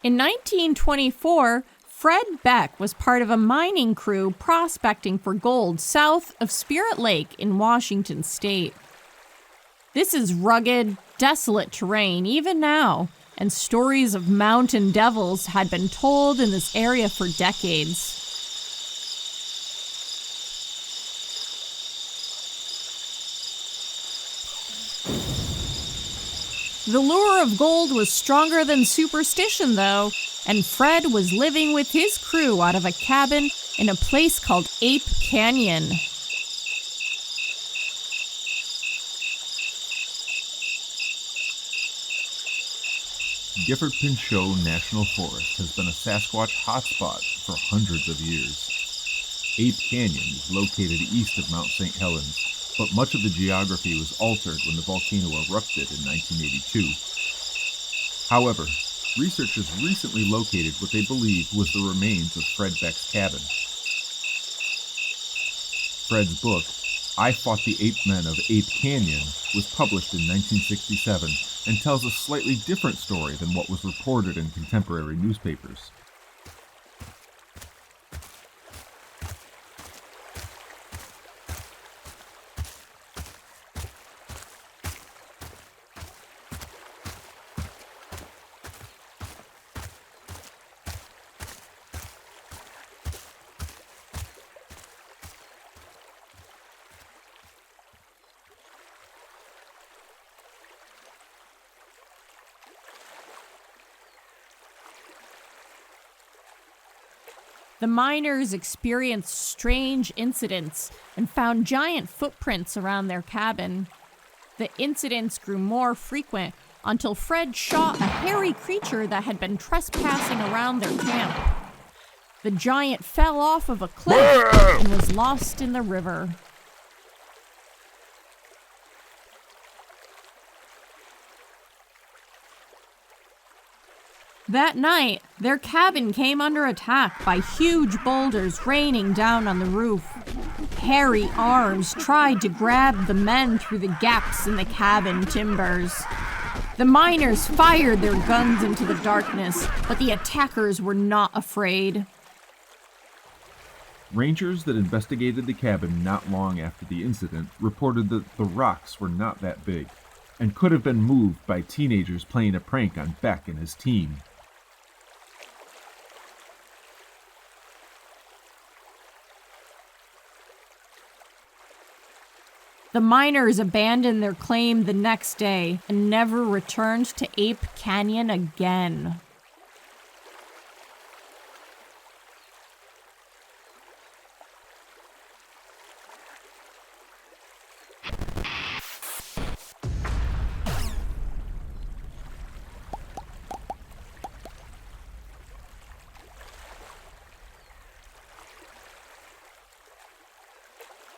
In 1924, Fred Beck was part of a mining crew prospecting for gold south of Spirit Lake in Washington state. This is rugged, desolate terrain even now, and stories of mountain devils had been told in this area for decades. The lure of gold was stronger than superstition, though, and Fred was living with his crew out of a cabin in a place called Ape Canyon. Gifford-Pinchot National Forest has been a Sasquatch hotspot for hundreds of years. Ape Canyon is located east of Mount St. Helens, but much of the geography was altered when the volcano erupted in 1982. However, researchers recently located what they believe was the remains of Fred Beck's cabin. Fred's book, I Fought the Ape Men of Ape Canyon, was published in 1967 and tells a slightly different story than what was reported in contemporary newspapers. The miners experienced strange incidents and found giant footprints around their cabin. The incidents grew more frequent until Fred shot a hairy creature that had been trespassing around their camp. The giant fell off of a cliff and was lost in the river. That night, their cabin came under attack by huge boulders raining down on the roof. Hairy arms tried to grab the men through the gaps in the cabin timbers. The miners fired their guns into the darkness, but the attackers were not afraid. Rangers that investigated the cabin not long after the incident reported that the rocks were not that big and could have been moved by teenagers playing a prank on Beck and his team. The miners abandoned their claim the next day and never returned to Ape Canyon again.